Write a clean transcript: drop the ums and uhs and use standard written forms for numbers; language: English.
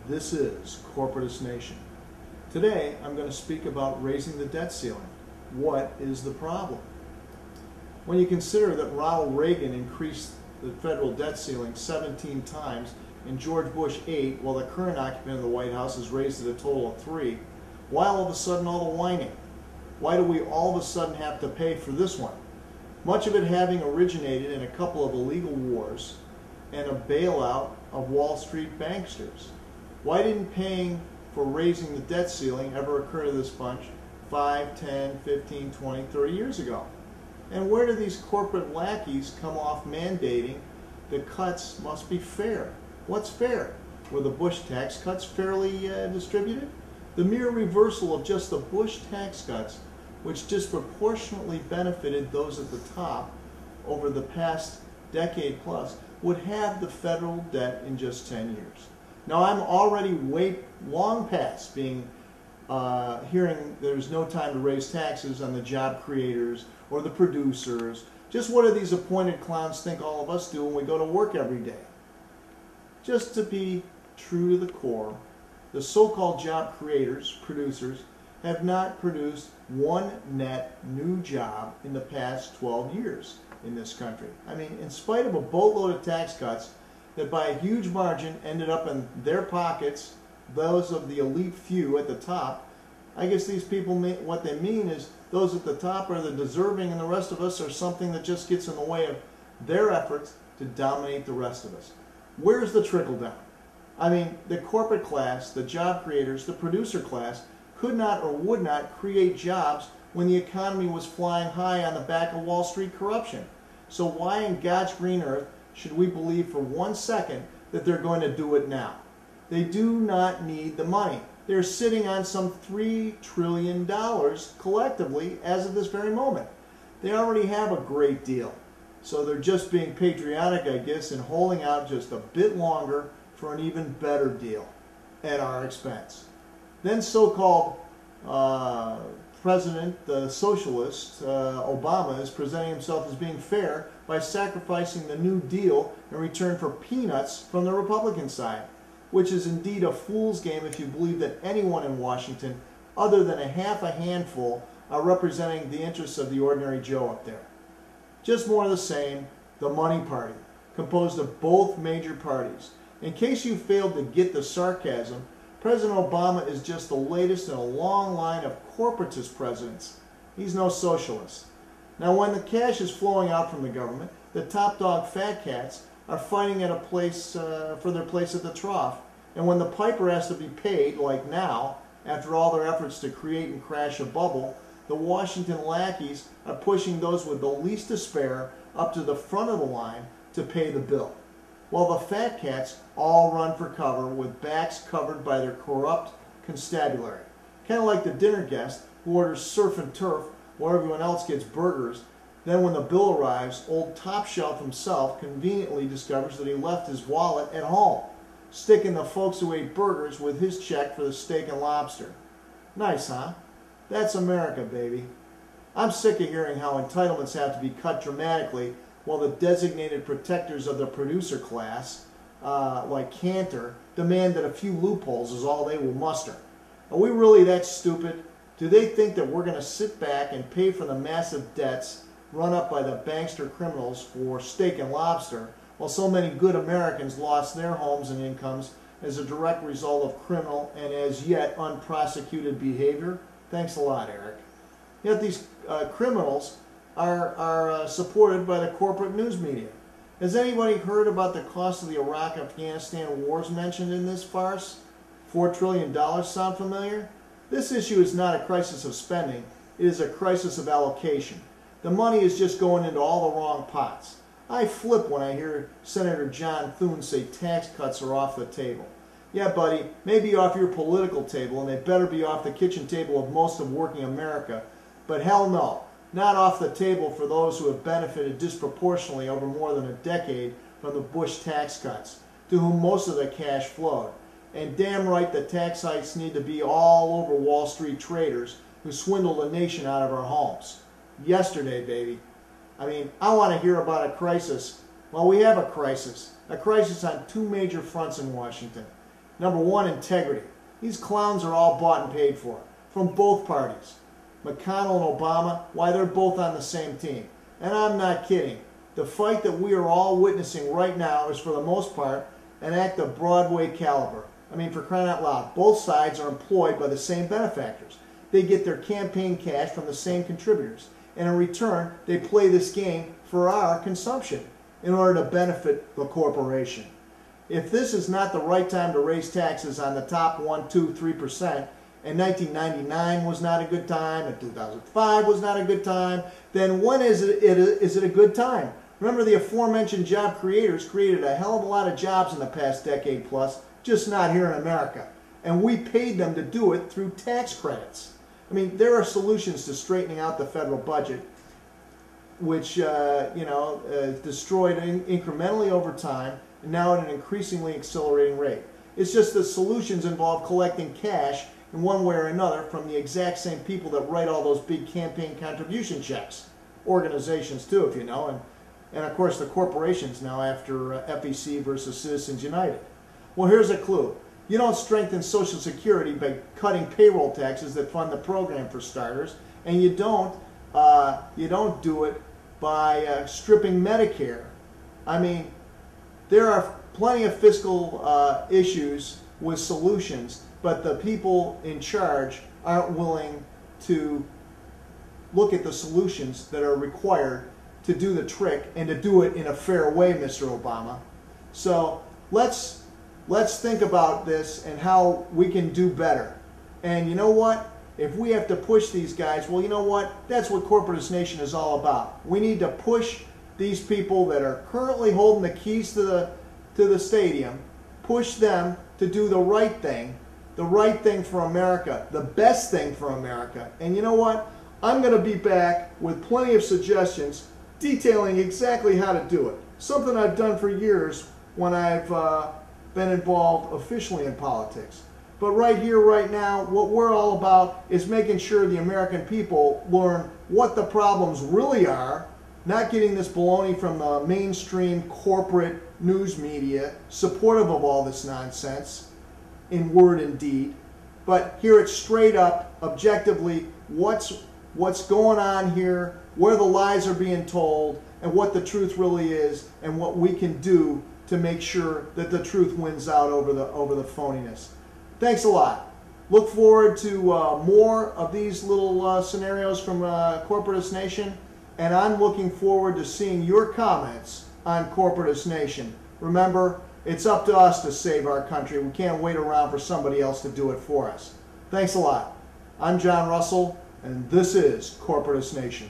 This is Corporatist Nation. Today I'm going to speak about raising the debt ceiling. What is the problem? When you consider that Ronald Reagan increased the federal debt ceiling 17 times and George Bush 8, while the current occupant of the White House has raised it a total of 3, why all of a sudden all the whining? Why do we all of a sudden have to pay for this one? Much of it having originated in a couple of illegal wars and a bailout of Wall Street banksters. Why didn't paying for raising the debt ceiling ever occur to this bunch 5, 10, 15, 20, 30 years ago? And where do these corporate lackeys come off mandating the cuts must be fair? What's fair? Were the Bush tax cuts fairly distributed? The mere reversal of just the Bush tax cuts, which disproportionately benefited those at the top over the past decade plus, would have the federal debt in just 10 years. Now, I'm already long past being hearing there's no time to raise taxes on the job creators or the producers. Just what do these appointed clowns think all of us do when we go to work every day? Just to be true to the core, the so-called job creators, producers, have not produced one net new job in the past 12 years in this country. I mean, in spite of a boatload of tax cuts that by a huge margin ended up in their pockets, those of the elite few at the top, I guess these people, what they mean is those at the top are the deserving and the rest of us are something that just gets in the way of their efforts to dominate the rest of us. Where's the trickle down? I mean, the corporate class, the job creators, the producer class could not or would not create jobs when the economy was flying high on the back of Wall Street corruption. So why in God's green earth should we believe for 1 second that they're going to do it now? They do not need the money. They're sitting on some $3 trillion collectively as of this very moment. They already have a great deal. So they're just being patriotic, I guess, and holding out just a bit longer for an even better deal at our expense. Then so-called President, the socialist, Obama, is presenting himself as being fair by sacrificing the New Deal in return for peanuts from the Republican side, which is indeed a fool's game if you believe that anyone in Washington, other than a handful, are representing the interests of the ordinary Joe up there. Just more of the same, the money party, composed of both major parties. In case you failed to get the sarcasm, President Obama is just the latest in a long line of corporatist presidents. He's no socialist. Now, when the cash is flowing out from the government, the top dog fat cats are fighting at a place for their place at the trough. And when the piper has to be paid, like now, after all their efforts to create and crash a bubble, the Washington lackeys are pushing those with the least to spare up to the front of the line to pay the bill, while the fat cats all run for cover with backs covered by their corrupt constabulary. Kind of like the dinner guest who orders surf and turf while everyone else gets burgers. Then when the bill arrives, old Top Shelf himself conveniently discovers that he left his wallet at home, sticking the folks who ate burgers with his check for the steak and lobster. Nice, huh? That's America, baby. I'm sick of hearing how entitlements have to be cut dramatically while the designated protectors of the producer class, like Cantor, demand that a few loopholes is all they will muster. Are we really that stupid? Do they think that we're going to sit back and pay for the massive debts run up by the bankster criminals for steak and lobster, while so many good Americans lost their homes and incomes as a direct result of criminal and as yet unprosecuted behavior? Thanks a lot, Eric. Yet these criminals are supported by the corporate news media. Has anybody heard about the cost of the Iraq-Afghanistan wars mentioned in this farce? $4 trillion sound familiar? This issue is not a crisis of spending. It is a crisis of allocation. The money is just going into all the wrong pots. I flip when I hear Senator John Thune say tax cuts are off the table. Yeah, buddy, maybe off your political table, and they better be off the kitchen table of most of working America. But hell no, not off the table for those who have benefited disproportionately over more than a decade from the Bush tax cuts, to whom most of the cash flowed. And damn right the tax hikes need to be all over Wall Street traders who swindled the nation out of our homes. Yesterday, baby. I mean, I want to hear about a crisis. Well, we have a crisis on two major fronts in Washington. Number one, integrity. These clowns are all bought and paid for from both parties. McConnell and Obama, why, they're both on the same team. And I'm not kidding. The fight that we are all witnessing right now is, for the most part, an act of Broadway caliber. I mean, for crying out loud, both sides are employed by the same benefactors. They get their campaign cash from the same contributors. And in return, they play this game for our consumption in order to benefit the corporation. If this is not the right time to raise taxes on the top 1, 2, 3%, and 1999 was not a good time, and 2005 was not a good time, then when is it a good time? Remember, the aforementioned job creators created a hell of a lot of jobs in the past decade plus, just not here in America. And we paid them to do it through tax credits. I mean, there are solutions to straightening out the federal budget, which destroyed incrementally over time, and now at an increasingly accelerating rate. It's just that solutions involve collecting cash in one way or another from the exact same people that write all those big campaign contribution checks. Organizations too, if you know, and of course the corporations now after FEC versus Citizens United. Well, here's a clue. You don't strengthen Social Security by cutting payroll taxes that fund the program, for starters, and you don't do it by stripping Medicare. I mean, there are plenty of fiscal issues with solutions, but the people in charge aren't willing to look at the solutions that are required to do the trick and to do it in a fair way, Mr. Obama. So let's think about this and how we can do better. And you know what? If we have to push these guys, well, you know what? That's what Corporatist Nation is all about. We need to push these people that are currently holding the keys to the stadium, push them to do the right thing for America, the best thing for America. And you know what? I'm going to be back with plenty of suggestions detailing exactly how to do it. Something I've done for years when I've been involved officially in politics. But right here, right now, what we're all about is making sure the American people learn what the problems really are, not getting this baloney from the mainstream corporate news media supportive of all this nonsense in word and deed, but hear it straight up, objectively, what's going on here, where the lies are being told, and what the truth really is, and what we can do to make sure that the truth wins out over the phoniness. Thanks a lot. Look forward to more of these little scenarios from Corporatist Nation, and I'm looking forward to seeing your comments on Corporatist Nation. Remember, it's up to us to save our country. We can't wait around for somebody else to do it for us. Thanks a lot. I'm John Russell, and this is Corporatist Nation.